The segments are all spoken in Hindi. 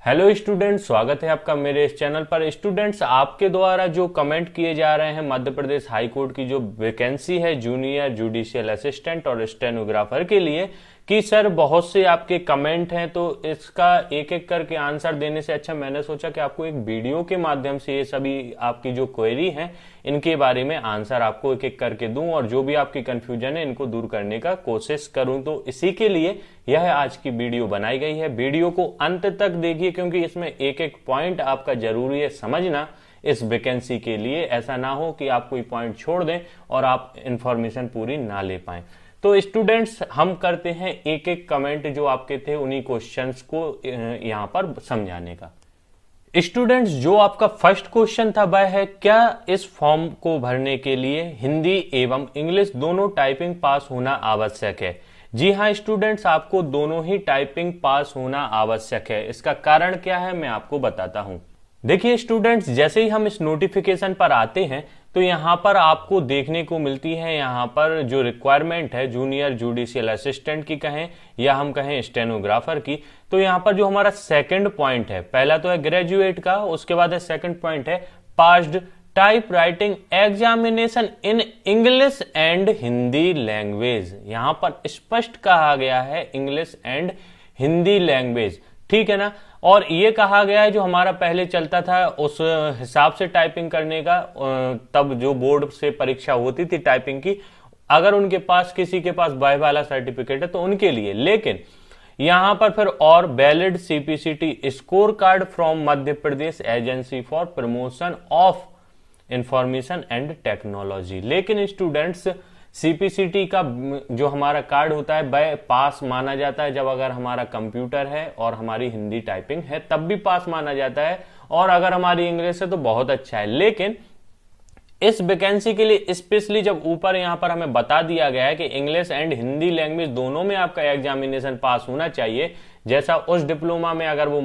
हेलो स्टूडेंट्स, स्वागत है आपका मेरे इस चैनल पर। स्टूडेंट्स, आपके द्वारा जो कमेंट किए जा रहे हैं मध्य प्रदेश हाई कोर्ट की जो वैकेंसी है जूनियर जुडिशियल असिस्टेंट और स्टेनोग्राफर के लिए, कि सर बहुत से आपके कमेंट हैं, तो इसका एक एक करके आंसर देने से अच्छा मैंने सोचा कि आपको एक वीडियो के माध्यम से ये सभी आपकी जो क्वेरी हैं इनके बारे में आंसर आपको एक एक करके दूं और जो भी आपकी कंफ्यूजन है इनको दूर करने का कोशिश करूं। तो इसी के लिए यह आज की वीडियो बनाई गई है। वीडियो को अंत तक देखिए क्योंकि इसमें एक एक पॉइंट आपका जरूरी है समझना इस वैकेंसी के लिए। ऐसा ना हो कि आप कोई पॉइंट छोड़ दें और आप इंफॉर्मेशन पूरी ना ले पाएं। तो स्टूडेंट्स, हम करते हैं एक एक कमेंट जो आपके थे उन्हीं क्वेश्चंस को यहां पर समझाने का। स्टूडेंट्स, जो आपका फर्स्ट क्वेश्चन था वह है, क्या इस फॉर्म को भरने के लिए हिंदी एवं इंग्लिश दोनों टाइपिंग पास होना आवश्यक है? जी हाँ स्टूडेंट्स, आपको दोनों ही टाइपिंग पास होना आवश्यक है। इसका कारण क्या है मैं आपको बताता हूं। देखिए स्टूडेंट्स, जैसे ही हम इस नोटिफिकेशन पर आते हैं तो यहाँ पर आपको देखने को मिलती है, यहाँ पर जो रिक्वायरमेंट है जूनियर जुडिशियल असिस्टेंट की कहें या हम कहें स्टेनोग्राफर की, तो यहाँ पर जो हमारा सेकंड पॉइंट है, पहला तो है ग्रेजुएट का, उसके बाद है सेकंड पॉइंट है passed type writing examination in English and Hindi language. यहां पर स्पष्ट कहा गया है इंग्लिश एंड हिंदी लैंग्वेज, ठीक है ना। और ये कहा गया है जो हमारा पहले चलता था उस हिसाब से टाइपिंग करने का, तब जो बोर्ड से परीक्षा होती थी टाइपिंग की, अगर उनके पास किसी के पास बाय वाला सर्टिफिकेट है तो उनके लिए। लेकिन यहां पर फिर और valid CPCT score card from Madhya Pradesh agency for promotion of information and technology. लेकिन स्टूडेंट्स, सीपीसीटी का जो हमारा कार्ड होता है वह पास माना जाता है जब अगर हमारा कंप्यूटर है और हमारी हिंदी टाइपिंग है, तब भी पास माना जाता है, और अगर हमारी इंग्लिश है तो बहुत अच्छा है। लेकिन इस वैकेंसी के लिए स्पेशली जब ऊपर यहां पर हमें बता दिया गया है कि इंग्लिश एंड हिंदी लैंग्वेज दोनों में आपका एग्जामिनेशन पास होना चाहिए, जैसा उस डिप्लोमा में अगर वो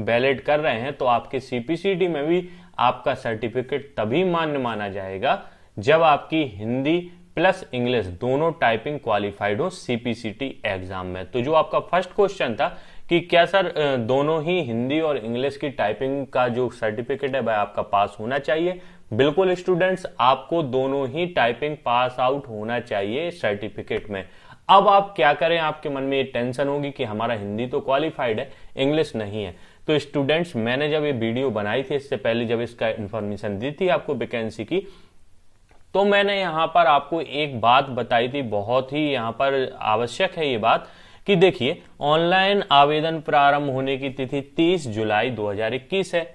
वैलिड कर रहे हैं, तो आपके सीपीसीटी में भी आपका सर्टिफिकेट तभी मान्य माना जाएगा जब आपकी हिंदी प्लस इंग्लिश दोनों टाइपिंग क्वालिफाइड हो सीपीसीटी एग्जाम में। तो जो आपका फर्स्ट क्वेश्चन था कि क्या सर दोनों ही हिंदी और इंग्लिश की टाइपिंग का जो सर्टिफिकेट है वह आपका पास होना चाहिए, बिल्कुल स्टूडेंट्स, आपको दोनों ही टाइपिंग पास आउट होना चाहिए सर्टिफिकेट में। अब आप क्या करें, आपके मन में ये टेंशन होगी कि हमारा हिंदी तो क्वालिफाइड है, इंग्लिश नहीं है। तो स्टूडेंट्स, मैंने जब ये वीडियो बनाई थी, इससे पहले जब इसका इंफॉर्मेशन दी थी आपको वैकेंसी की, तो मैंने यहां पर आपको एक बात बताई थी, बहुत ही यहां पर आवश्यक है ये बात, कि देखिए ऑनलाइन आवेदन प्रारंभ होने की तिथि 30 जुलाई 2021 है,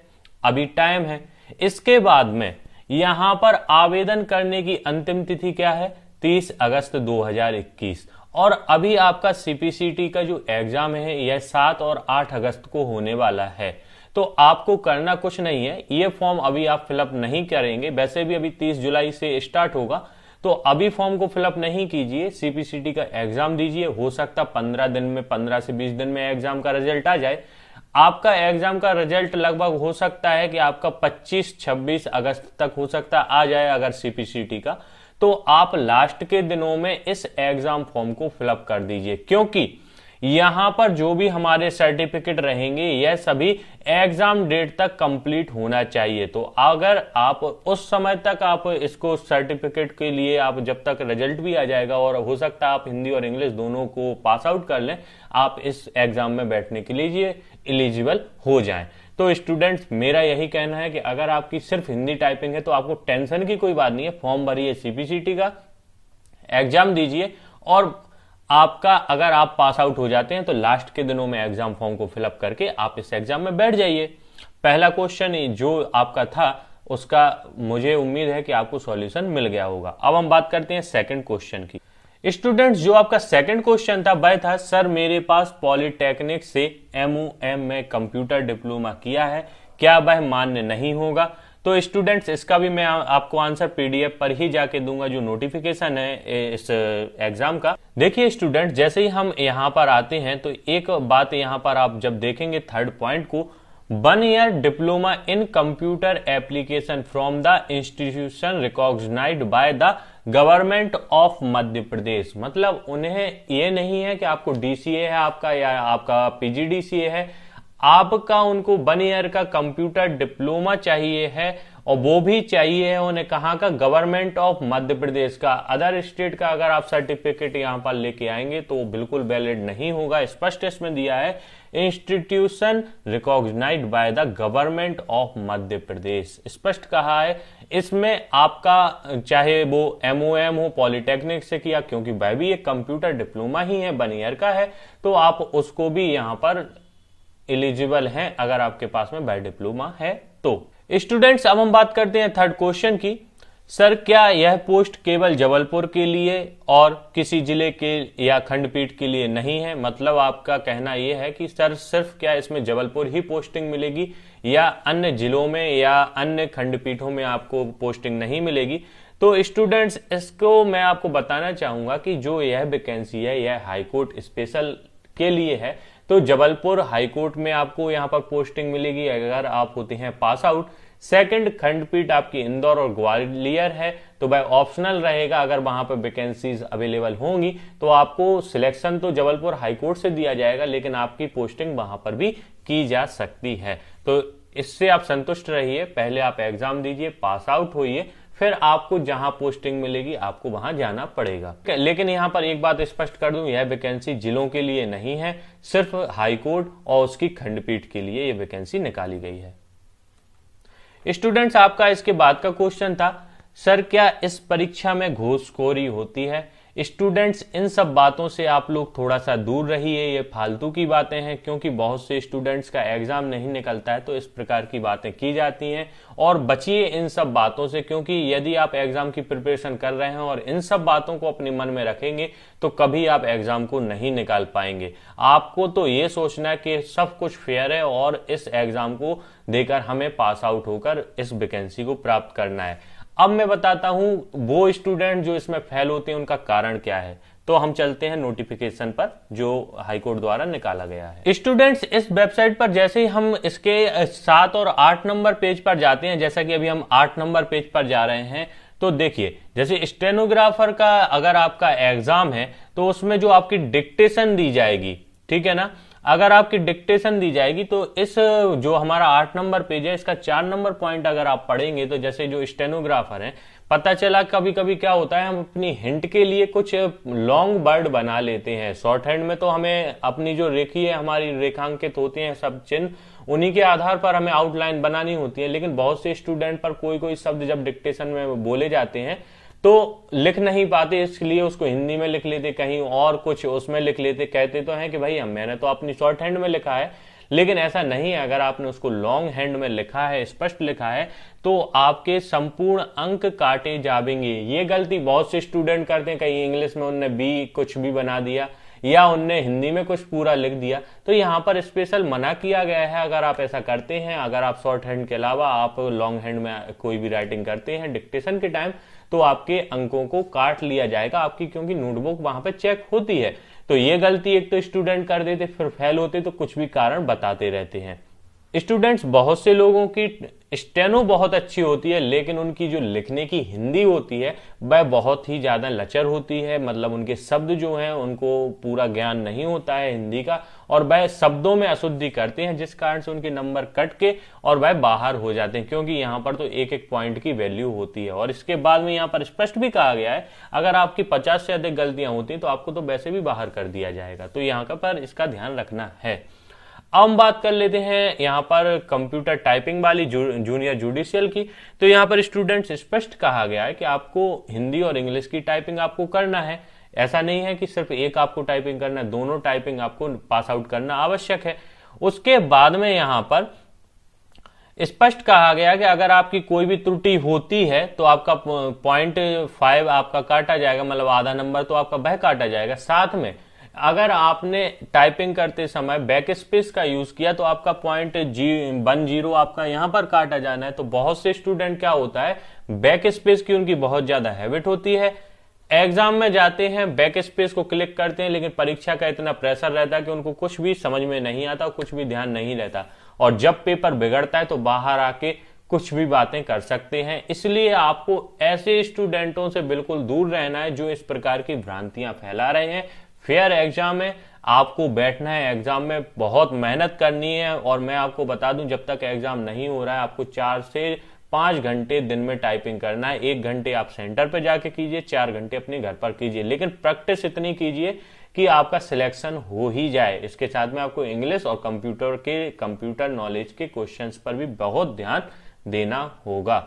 अभी टाइम है। इसके बाद में यहां पर आवेदन करने की अंतिम तिथि क्या है, 30 अगस्त 2021, और अभी आपका सीपीसीटी का जो एग्जाम है यह 7 और 8 अगस्त को होने वाला है। तो आपको करना कुछ नहीं है, ये फॉर्म अभी आप फिलअप नहीं करेंगे, वैसे भी अभी 30 जुलाई से स्टार्ट होगा, तो अभी फॉर्म को फिलअप नहीं कीजिए, सीपीसीटी का एग्जाम दीजिए। हो सकता 15 दिन में, 15 से 20 दिन में एग्जाम का रिजल्ट आ जाए। आपका एग्जाम का रिजल्ट लगभग हो सकता है कि आपका 25-26 अगस्त तक हो सकता आ जाए अगर सीपीसीटी का, तो आप लास्ट के दिनों में इस एग्जाम फॉर्म को फिलअप कर दीजिए, क्योंकि यहां पर जो भी हमारे सर्टिफिकेट रहेंगे यह सभी एग्जाम डेट तक कंप्लीट होना चाहिए। तो अगर आप उस समय तक आप इसको सर्टिफिकेट के लिए, आप जब तक रिजल्ट भी आ जाएगा और हो सकता है आप हिंदी और इंग्लिश दोनों को पास आउट कर लें, आप इस एग्जाम में बैठने के लिए एलिजिबल हो जाएं। तो स्टूडेंट्स, मेरा यही कहना है कि अगर आपकी सिर्फ हिंदी टाइपिंग है तो आपको टेंशन की कोई बात नहीं है, फॉर्म भरिए सीपीसीटी का, एग्जाम दीजिए, और आपका अगर आप पास आउट हो जाते हैं तो लास्ट के दिनों में एग्जाम फॉर्म को फिलअप करके आप इस एग्जाम में बैठ जाइए। पहला क्वेश्चन जो आपका था उसका मुझे उम्मीद है कि आपको सॉल्यूशन मिल गया होगा। अब हम बात करते हैं सेकंड क्वेश्चन की। स्टूडेंट्स, जो आपका सेकंड क्वेश्चन था वह था, सर मेरे पास पॉलिटेक्निक से MOM में कंप्यूटर डिप्लोमा किया है, क्या वह मान्य नहीं होगा? तो स्टूडेंट्स, इसका भी मैं आपको आंसर पीडीएफ पर ही जाके दूंगा जो नोटिफिकेशन है इस एग्जाम का। देखिए स्टूडेंट्स, जैसे ही हम यहां पर आते हैं तो एक बात यहां पर आप जब देखेंगे थर्ड पॉइंट को, 1 year diploma in computer application from the institution recognised by the government of Madhya Pradesh. मतलब उन्हें ये नहीं है कि आपको डीसीए है आपका या आपका पीजीडीसीए है, आपका उनको 1 ईयर का कंप्यूटर डिप्लोमा चाहिए है, और वो भी चाहिए है उन्हें कहाँ का, गवर्नमेंट ऑफ मध्य प्रदेश का। अदर स्टेट का अगर आप सर्टिफिकेट यहाँ पर लेके आएंगे तो बिल्कुल वैलिड नहीं होगा। स्पष्ट इसमें दिया है institution recognised by the government of Madhya Pradesh, स्पष्ट कहा है। इसमें आपका चाहे वो MOM हो, पॉलिटेक्निक से किया, क्योंकि वह भी एक कंप्यूटर डिप्लोमा ही है, 1 ईयर का है, तो आप उसको भी यहाँ पर एलिजिबल हैं अगर आपके पास में वह डिप्लोमा है तो। स्टूडेंट्स, अब हम बात करते हैं थर्ड क्वेश्चन की। सर, क्या यह पोस्ट केवल जबलपुर के लिए और किसी जिले के या खंडपीठ के लिए नहीं है? मतलब आपका कहना यह है कि सर सिर्फ क्या इसमें जबलपुर ही पोस्टिंग मिलेगी या अन्य जिलों में या अन्य खंडपीठों में आपको पोस्टिंग नहीं मिलेगी? तो स्टूडेंट्स, इसको मैं आपको बताना चाहूंगा कि जो यह वैकेंसी है यह हाईकोर्ट स्पेशल के लिए है। तो जबलपुर हाईकोर्ट में आपको यहां पर पोस्टिंग मिलेगी अगर आप होते हैं पास आउट। सेकंड खंडपीठ आपकी इंदौर और ग्वालियर है, तो वह ऑप्शनल रहेगा। अगर वहां पर वैकेंसीज अवेलेबल होंगी तो आपको सिलेक्शन तो जबलपुर हाईकोर्ट से दिया जाएगा, लेकिन आपकी पोस्टिंग वहां पर भी की जा सकती है। तो इससे आप संतुष्ट रहिए, पहले आप एग्जाम दीजिए, पास आउट होइए, फिर आपको जहां पोस्टिंग मिलेगी आपको वहां जाना पड़ेगा। लेकिन यहां पर एक बात स्पष्ट कर दूं, यह वैकेंसी जिलों के लिए नहीं है, सिर्फ हाईकोर्ट और उसकी खंडपीठ के लिए यह वैकेंसी निकाली गई है। स्टूडेंट्स, आपका इसके बाद का क्वेश्चन था, सर क्या इस परीक्षा में घूसखोरी होती है? स्टूडेंट्स, इन सब बातों से आप लोग थोड़ा सा दूर रहिए, ये फालतू की बातें हैं, क्योंकि बहुत से स्टूडेंट्स का एग्जाम नहीं निकलता है तो इस प्रकार की बातें की जाती हैं। और बचिए इन सब बातों से, क्योंकि यदि आप एग्जाम की प्रिपरेशन कर रहे हैं और इन सब बातों को अपने मन में रखेंगे तो कभी आप एग्जाम को नहीं निकाल पाएंगे। आपको तो ये सोचना है कि सब कुछ फेयर है और इस एग्जाम को देकर हमें पास आउट होकर इस वैकेंसी को प्राप्त करना है। अब मैं बताता हूं वो स्टूडेंट जो इसमें फेल होते हैं उनका कारण क्या है। तो हम चलते हैं नोटिफिकेशन पर जो हाईकोर्ट द्वारा निकाला गया है। स्टूडेंट्स, इस वेबसाइट पर जैसे ही हम इसके 7 और 8 नंबर पेज पर जाते हैं, जैसा कि अभी हम 8 नंबर पेज पर जा रहे हैं, तो देखिए जैसे स्टेनोग्राफर का अगर आपका एग्जाम है तो उसमें जो आपकी डिक्टेशन दी जाएगी, ठीक है ना, अगर आपकी डिक्टेशन दी जाएगी तो इस जो हमारा 8 नंबर पेज है इसका 4 नंबर पॉइंट अगर आप पढ़ेंगे तो जैसे जो स्टेनोग्राफर है, पता चला कभी कभी क्या होता है, हम अपनी हिंट के लिए कुछ लॉन्ग वर्ड बना लेते हैं। शॉर्ट हैंड में तो हमें अपनी जो रेखी है हमारी रेखांकित होती है सब चिन्ह, उन्हीं के आधार पर हमें आउटलाइन बनानी होती है। लेकिन बहुत से स्टूडेंट पर कोई कोई शब्द जब डिक्टेशन में बोले जाते हैं तो लिख नहीं पाते, इसलिए उसको हिंदी में लिख लेते, कहीं और कुछ उसमें लिख लेते। कहते तो हैं कि भाई मैंने तो अपनी शॉर्ट हैंड में लिखा है, लेकिन ऐसा नहीं है। अगर आपने उसको लॉन्ग हैंड में लिखा है, स्पष्ट लिखा है, तो आपके संपूर्ण अंक काटे जाएंगे। ये गलती बहुत से स्टूडेंट करते हैं, कहीं इंग्लिश में उन्होंने बी कुछ भी बना दिया या उनने हिंदी में कुछ पूरा लिख दिया, तो यहाँ पर स्पेशल मना किया गया है अगर आप ऐसा करते हैं। अगर आप शॉर्ट हैंड के अलावा आप लॉन्ग हैंड में कोई भी राइटिंग करते हैं डिक्टेशन के टाइम, तो आपके अंकों को काट लिया जाएगा आपकी, क्योंकि नोटबुक वहां पे चेक होती है। तो ये गलती एक तो स्टूडेंट कर देते, फिर फेल होते तो कुछ भी कारण बताते रहते हैं। स्टूडेंट्स, बहुत से लोगों की स्टेनो बहुत अच्छी होती है, लेकिन उनकी जो लिखने की हिंदी होती है वह बहुत ही ज्यादा लचर होती है। मतलब उनके शब्द जो हैं उनको पूरा ज्ञान नहीं होता है हिंदी का, और वह शब्दों में अशुद्धि करते हैं, जिस कारण से उनके नंबर कट के और वह बाहर हो जाते हैं, क्योंकि यहाँ पर तो एक एक पॉइंट की वैल्यू होती है। और इसके बाद में यहाँ पर स्पष्ट भी कहा गया है, अगर आपकी 50 से अधिक गलतियां होती हैं तो आपको तो वैसे भी बाहर कर दिया जाएगा। तो यहाँ पर इसका ध्यान रखना है। अब हम बात कर लेते हैं यहाँ पर कंप्यूटर टाइपिंग वाली जूनियर जुडिशियल की। तो यहाँ पर स्टूडेंट्स स्पष्ट कहा गया है कि आपको हिंदी और इंग्लिश की टाइपिंग आपको करना है। ऐसा नहीं है कि सिर्फ एक आपको टाइपिंग करना है, दोनों टाइपिंग आपको पास आउट करना आवश्यक है। उसके बाद में यहाँ पर स्पष्ट कहा गया कि अगर आपकी कोई भी त्रुटि होती है तो आपका 0.5 आपका काटा जाएगा, मतलब आधा नंबर तो आपका वह काटा जाएगा। साथ में अगर आपने टाइपिंग करते समय बैक स्पेस का यूज किया तो आपका 0.10 आपका यहां पर काटा जाना है। तो बहुत से स्टूडेंट क्या होता है, बैक स्पेस की उनकी बहुत ज्यादा हैबिट होती है, एग्जाम में जाते हैं बैक स्पेस को क्लिक करते हैं, लेकिन परीक्षा का इतना प्रेशर रहता है कि उनको कुछ भी समझ में नहीं आता, कुछ भी ध्यान नहीं रहता, और जब पेपर बिगड़ता है तो बाहर आके कुछ भी बातें कर सकते हैं। इसलिए आपको ऐसे स्टूडेंटों से बिल्कुल दूर रहना है जो इस प्रकार की भ्रांतियां फैला रहे हैं। फेयर एग्जाम है, आपको बैठना है एग्जाम में, बहुत मेहनत करनी है। और मैं आपको बता दूं, जब तक एग्जाम नहीं हो रहा है आपको 4 से 5 घंटे दिन में टाइपिंग करना है। 1 घंटे आप सेंटर पे जाके कीजिए, 4 घंटे अपने घर पर कीजिए, लेकिन प्रैक्टिस इतनी कीजिए कि आपका सिलेक्शन हो ही जाए। इसके साथ में आपको इंग्लिश और कंप्यूटर नॉलेज के क्वेश्चंस पर भी बहुत ध्यान देना होगा।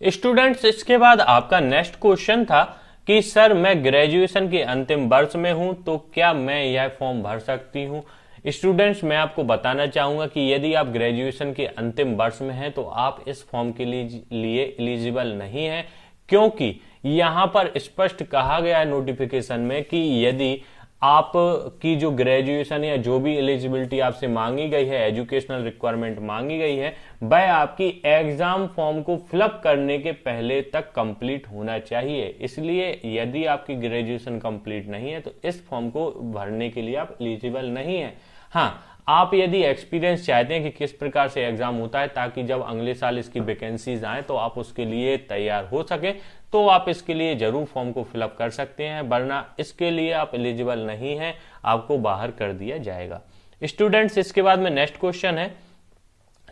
स्टूडेंट्स, इसके बाद आपका नेक्स्ट क्वेश्चन था कि सर मैं ग्रेजुएशन के अंतिम वर्ष में हूं, तो क्या मैं यह फॉर्म भर सकती हूं? स्टूडेंट्स, मैं आपको बताना चाहूंगा कि यदि आप ग्रेजुएशन के अंतिम वर्ष में हैं तो आप इस फॉर्म के लिए एलिजिबल नहीं है, क्योंकि यहां पर स्पष्ट कहा गया है नोटिफिकेशन में कि यदि आपकी जो ग्रेजुएशन या जो भी एलिजिबिलिटी आपसे मांगी गई है, एजुकेशनल रिक्वायरमेंट मांगी गई है, वह आपकी एग्जाम फॉर्म को फिलअप करने के पहले तक कंप्लीट होना चाहिए। इसलिए यदि आपकी ग्रेजुएशन कंप्लीट नहीं है तो इस फॉर्म को भरने के लिए आप एलिजिबल नहीं है। हाँ, आप यदि एक्सपीरियंस चाहते हैं कि किस प्रकार से एग्जाम होता है ताकि जब अगले साल इसकी वैकेंसीज आए तो आप उसके लिए तैयार हो सके, तो आप इसके लिए जरूर फॉर्म को फिलअप कर सकते हैं, वरना इसके लिए आप एलिजिबल नहीं हैं, आपको बाहर कर दिया जाएगा। स्टूडेंट्स, इसके बाद में नेक्स्ट क्वेश्चन है,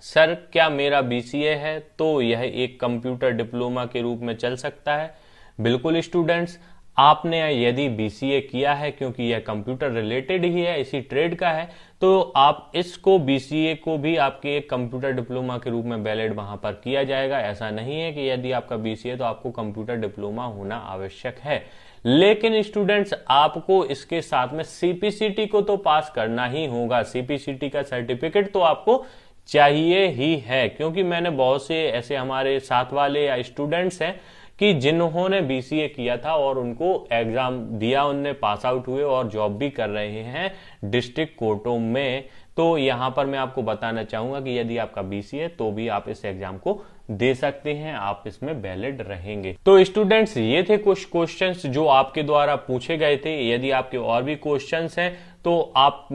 सर क्या मेरा बीसीए है तो यह एक कंप्यूटर डिप्लोमा के रूप में चल सकता है? बिल्कुल स्टूडेंट्स, आपने यदि बीसीए किया है, क्योंकि यह कंप्यूटर रिलेटेड ही है, इसी ट्रेड का है, तो आप इसको बीसीए को भी आपके एक कंप्यूटर डिप्लोमा के रूप में वैलिड वहां पर किया जाएगा। ऐसा नहीं है कि यदि आपका बीसीए तो आपको कंप्यूटर डिप्लोमा होना आवश्यक है। लेकिन स्टूडेंट्स, आपको इसके साथ में सीपीसीटी को तो पास करना ही होगा। सीपीसीटी का सर्टिफिकेट तो आपको चाहिए ही है, क्योंकि मैंने बहुत से ऐसे हमारे साथ वाले या स्टूडेंट्स हैं कि जिन्होंने बीसीए किया था और उनको एग्जाम दिया, उनने पास आउट हुए और जॉब भी कर रहे हैं डिस्ट्रिक्ट कोर्टों में। तो यहां पर मैं आपको बताना चाहूंगा कि यदि आपका बीसीए तो भी आप इस एग्जाम को दे सकते हैं, आप इसमें वैलिड रहेंगे। तो स्टूडेंट्स, ये थे कुछ क्वेश्चंस जो आपके द्वारा पूछे गए थे। यदि आपके और भी क्वेश्चंस हैं तो आप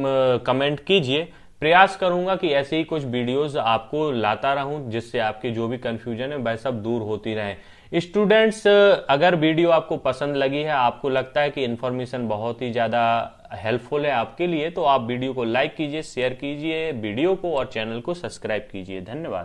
कमेंट कीजिए। प्रयास करूंगा कि ऐसे ही कुछ वीडियोस आपको लाता रहूं, जिससे आपके जो भी कंफ्यूजन है वह सब दूर होती रहे। स्टूडेंट्स, अगर वीडियो आपको पसंद लगी है, आपको लगता है कि इंफॉर्मेशन बहुत ही ज्यादा हेल्पफुल है आपके लिए, तो आप वीडियो को लाइक कीजिए, शेयर कीजिए वीडियो को और चैनल को सब्सक्राइब कीजिए। धन्यवाद।